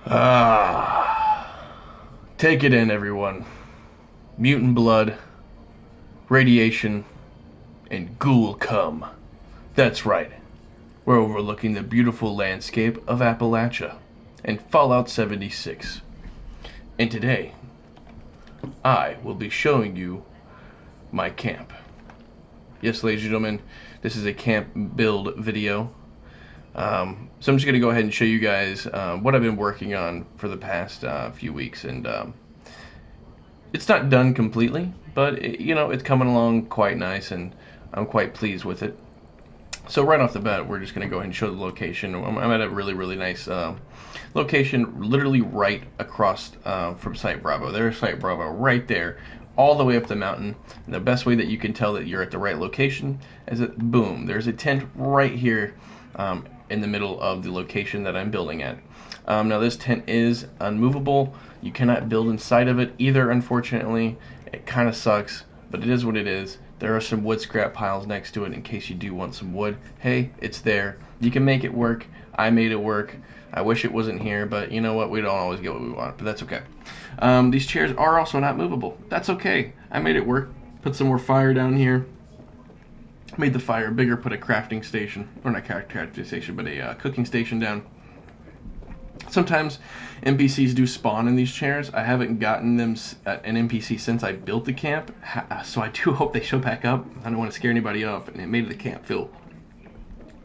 Ah, take it in, everyone. Mutant blood, radiation, and ghoul come. That's right. We're overlooking the beautiful landscape of Appalachia and Fallout 76. And today, I will be showing you my camp. Yes, ladies and gentlemen, this is a camp build video. So I'm just going to go ahead and show you guys what I've been working on for the past few weeks. And it's not done completely, but it's coming along quite nice, and I'm quite pleased with it. So right off the bat, we're just going to go ahead and show the location. I'm at a really, really nice location, literally right across from Site Bravo. There's Site Bravo right there, all the way up the mountain. And the best way that you can tell that you're at the right location is that, boom, there's a tent right here in the middle of the location that I'm building at. Now this tent is unmovable. You cannot build inside of it either, unfortunately. It kind of sucks, but it is what it is. There are some wood scrap piles next to it in case you do want some wood. Hey, it's there. You can make it work. I made it work. I wish it wasn't here, but you know what? We don't always get what we want, but that's okay. These chairs are also not movable. That's okay. I made it work. Put some more fire down here. Made the fire bigger, put a crafting station, or not crafting station, but a cooking station down. Sometimes NPCs do spawn in these chairs. I haven't gotten them an NPC since I built the camp, so I do hope they show back up. I don't want to scare anybody off, and it made the camp feel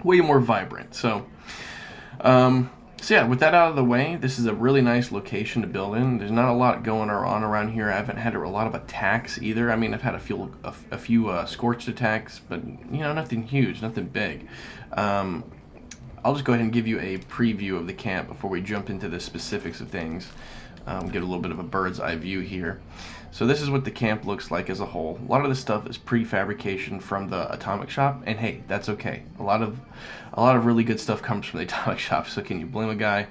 way more vibrant. So yeah, with that out of the way, this is a really nice location to build in. There's not a lot going on around here. I haven't had a lot of attacks either. I mean, I've had a few scorched attacks, but nothing huge, nothing big. I'll just go ahead and give you a preview of the camp before we jump into the specifics of things. Get a little bit of a bird's eye view here. So this is what the camp looks like as a whole. A lot of this stuff is prefabrication from the Atomic Shop, and hey, that's okay. A lot of really good stuff comes from the Atomic Shop, so can you blame a guy?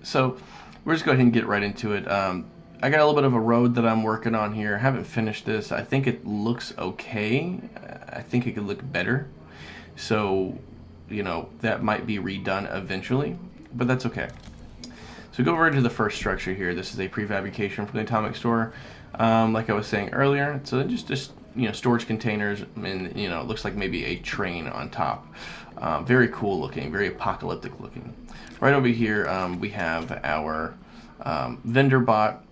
So we're just go ahead and get right into it. I got a little bit of a road that I'm working on here. I haven't finished this. I think it looks okay. I think it could look better. So that might be redone eventually, but that's okay. So go over to the first structure here. This is a prefabrication from the Atomic Store. Like I was saying earlier, so just storage containers, and it looks like maybe a train on top. Very cool looking, very apocalyptic looking. Right over here, we have our vendor bot.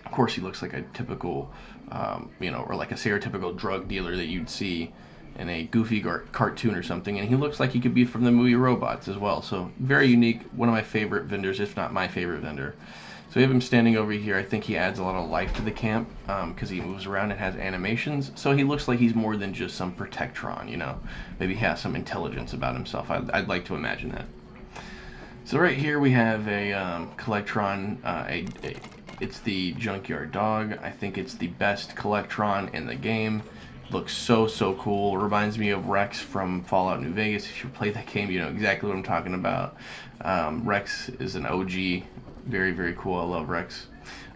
Of course, he looks like a typical, or like a stereotypical drug dealer that you'd see in a goofy cartoon or something, and he looks like he could be from the movie Robots as well. So very unique, one of my favorite vendors, if not my favorite vendor. So we have him standing over here. I think he adds a lot of life to the camp because he moves around and has animations. So he looks like he's more than just some Protectron, Maybe he has some intelligence about himself. I'd like to imagine that. So right here we have a Collectron, it's the Junkyard Dog. I think it's the best Collectron in the game. Looks so cool. Reminds me of Rex from Fallout New Vegas. If you play that game, you know exactly what I'm talking about. Rex is an OG. Very cool. I love Rex.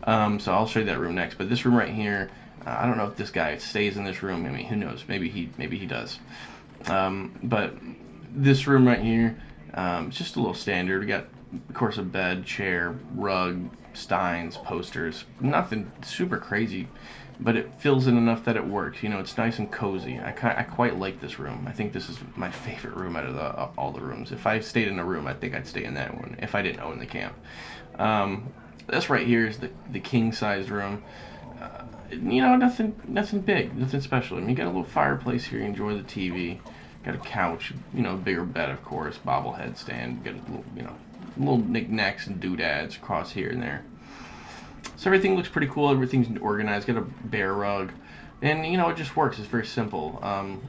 So I'll show you that room next. But this room right here, I don't know if this guy stays in this room. I mean, who knows? Maybe he does. But this room right here, it's just a little standard. We got, of course, a bed, chair, rug, steins, posters. Nothing super crazy, but it fills in enough that it works. It's nice and cozy. I quite like this room. I think this is my favorite room out of all the rooms. If I stayed in a room, I think I'd stay in that one if I didn't own the camp. This right here is the king-sized room. Nothing big, nothing special. I mean, you got a little fireplace here. You enjoy the TV. Got a couch, bigger bed, of course, bobblehead stand. Got a little knickknacks and doodads across here and there. So everything looks pretty cool. Everything's organized. Got a bear rug, and it just works. It's very simple. I'm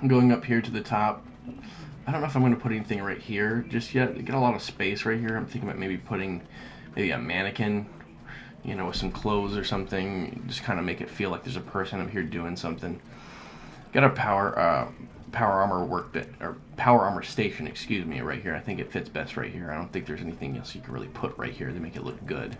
going up here to the top. I don't know if I'm going to put anything right here just yet. Got a lot of space right here. I'm thinking about maybe putting a mannequin, with some clothes or something. Just kind of make it feel like there's a person up here doing something. Got a power armor station, excuse me, right here. I think it fits best right here. I don't think there's anything else you can really put right here to make it look good.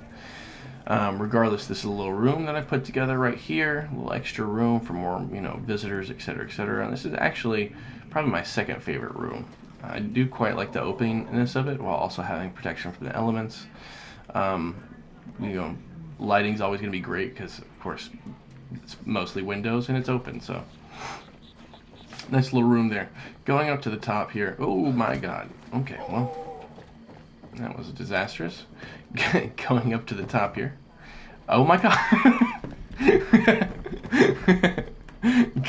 Regardless, this is a little room that I put together right here, a little extra room for more, visitors, etc., etc. And this is actually probably my second favorite room. I do quite like the openness of it while also having protection from the elements. Um, you know, lighting's always going to be great because, of course, it's mostly windows and it's open. So nice little room there. Going up to the top here. Oh my God. Okay, well, that was disastrous. Going up to the top here. Oh my God.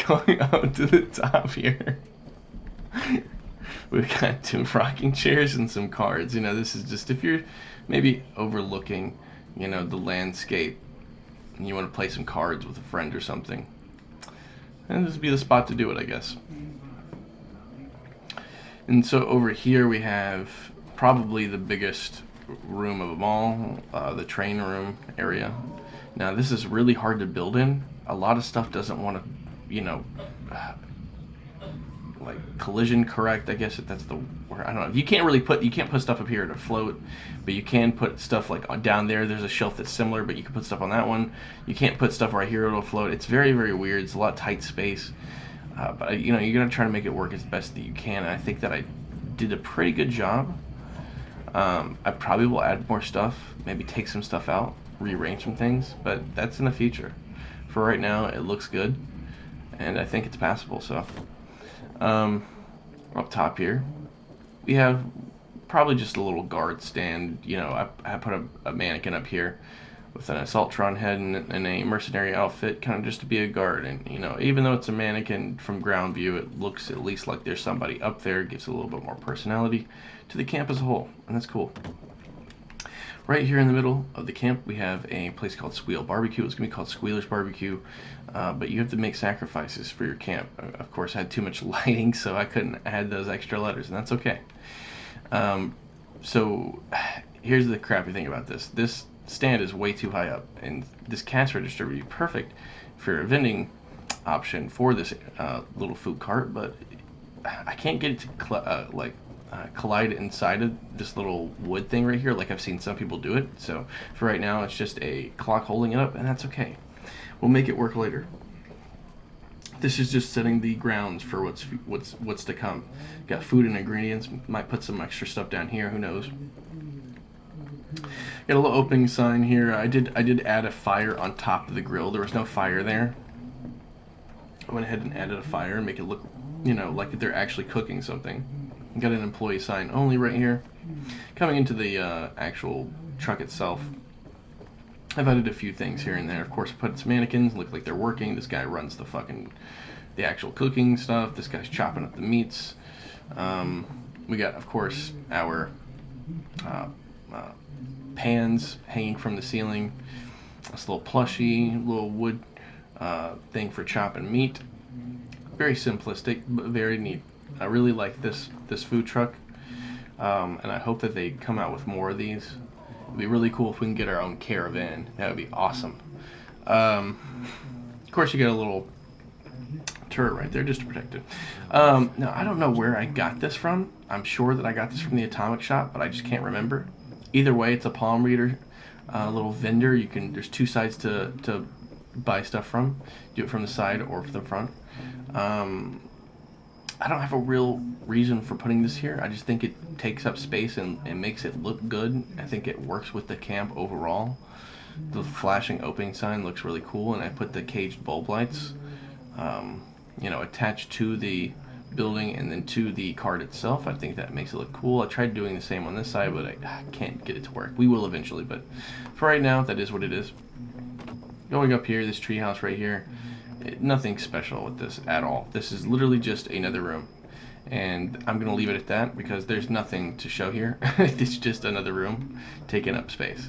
Going up to the top here. We've got two rocking chairs and some cards. This is just if you're maybe overlooking, the landscape and you want to play some cards with a friend or something. And this would be the spot to do it, I guess. And so over here we have probably the biggest room of them all, the train room area. Now this is really hard to build in. A lot of stuff doesn't want to, like collision correct. I guess that's the word. I don't know. You can't put stuff up here to float, but you can put stuff like down there. There's a shelf that's similar, but you can put stuff on that one. You can't put stuff right here. It'll float. It's very, very weird. It's a lot of tight space. But you're gonna try to make it work as best that you can. And I think that I did a pretty good job. I probably will add more stuff, maybe take some stuff out, rearrange some things, but that's in the future. For right now, it looks good, and I think it's passable. So, up top here, we have probably just a little guard stand. I put a mannequin up here with an Assaultron head and a mercenary outfit, kind of just to be a guard. And even though it's a mannequin from ground view, it looks at least like there's somebody up there. It gives a little bit more personality to the camp as a whole, and that's cool. Right here in the middle of the camp, we have a place called Squeal Barbecue. It's going to be called Squealer's Barbecue, but you have to make sacrifices for your camp. Of course, I had too much lighting, so I couldn't add those extra letters, and that's okay. So here's the crappy thing about this. This stand is way too high up, and this cash register would be perfect for a vending option for this little food cart, but I can't get it to collide inside of this little wood thing right here like I've seen some people do it. So for right now, it's just a clock holding it up, and that's okay. We'll make it work later. This is just setting the grounds for what's to come. Got food and ingredients. Might put some extra stuff down here. Who knows? Got a little opening sign here. I did add a fire on top of the grill. There was no fire there. I went ahead and added a fire and make it look, like they're actually cooking something. Got an employee sign only right here. Coming into the actual truck itself, I've added a few things here and there. Of course, I put some mannequins, look like they're working. This guy runs the actual cooking stuff. This guy's chopping up the meats. We got, of course, our pans hanging from the ceiling. This little plushie, little wood thing for chopping meat. Very simplistic, but very neat. I really like this food truck, and I hope that they come out with more of these. It'd be really cool if we can get our own caravan. That would be awesome. Of course, you got a little turret right there just to protect it. Now, I don't know where I got this from. I'm sure that I got this from the Atomic Shop, but I just can't remember. Either way, it's a palm reader, little vendor. There's two sides to buy stuff from. Do it from the side or from the front. I don't have a real reason for putting this here. I just think it takes up space and makes it look good. I think it works with the camp overall. The flashing opening sign looks really cool, and I put the caged bulb lights, attached to the building and then to the card itself. I think that makes it look cool. I tried doing the same on this side, but I can't get it to work. We will eventually, but for right now, that is what it is. Going up here, this treehouse right here, nothing special with this at all. This is literally just another room, and I'm gonna leave it at that because there's nothing to show here. It's just another room taking up space.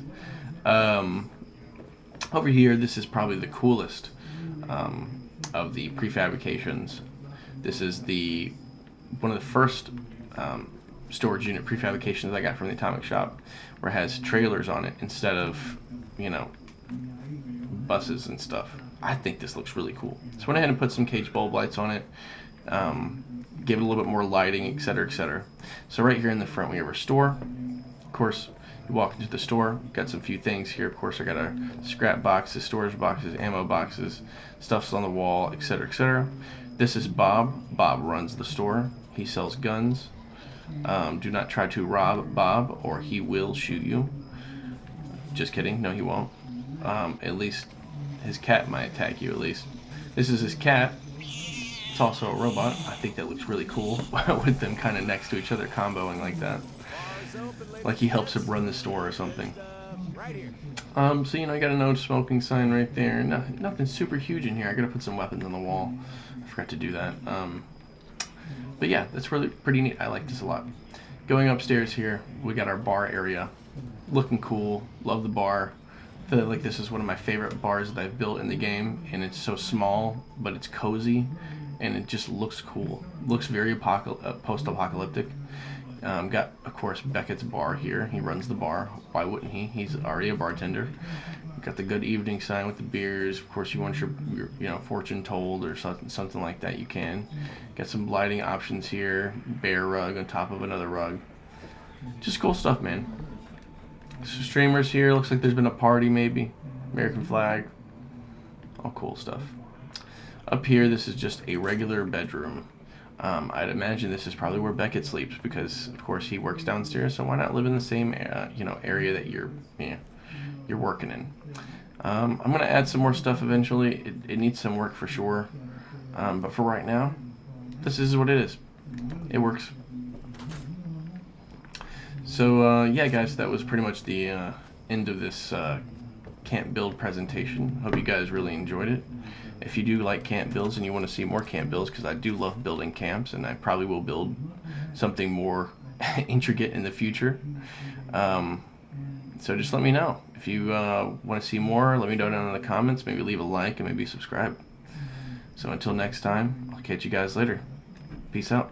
Over here, this is probably the coolest of the prefabrications. This is one of the first storage unit prefabrications I got from the Atomic Shop, where it has trailers on it instead of buses and stuff. I think this looks really cool. So I went ahead and put some cage bulb lights on it, give it a little bit more lighting, etc., etc. So right here in the front we have our store. Of course, you walk into the store, got some few things here. Of course, I got our scrap boxes, storage boxes, ammo boxes, stuff's on the wall, etc., etc. This is Bob. Bob runs the store. He sells guns. Do not try to rob Bob or he will shoot you. Just kidding. No, he won't. At least his cat might attack you, at least. This is his cat. It's also a robot. I think that looks really cool with them kind of next to each other comboing like that. Like he helps him run the store or something. So, you know, I got a no smoking sign right there. Nothing super huge in here. I gotta put some weapons on the wall. I forgot to do that. But yeah, that's really pretty neat. I like this a lot. Going upstairs here, we got our bar area. Looking cool. Love the bar. Feel like this is one of my favorite bars that I've built in the game, and it's so small, but it's cozy, and it just looks cool. Looks very post-apocalyptic. Got, of course, Beckett's bar here. He runs the bar. Why wouldn't he? He's already a bartender. Got the good evening sign with the beers. Of course, you want your fortune told or something like that. You can. Got some lighting options here. Bear rug on top of another rug. Just cool stuff, man. So streamers here. Looks like there's been a party, maybe. American flag. All cool stuff. Up here, this is just a regular bedroom. I'd imagine this is probably where Beckett sleeps because, of course, he works downstairs. So why not live in the same, area that you're working in? I'm gonna add some more stuff eventually. It needs some work for sure, but for right now, this is what it is. It works. So yeah, guys, that was pretty much the end of this camp build presentation. Hope you guys really enjoyed it. If you do like camp builds and you want to see more camp builds, because I do love building camps, and I probably will build something more intricate in the future. So just let me know. If you want to see more, let me know down in the comments. Maybe leave a like and maybe subscribe. So until next time, I'll catch you guys later. Peace out.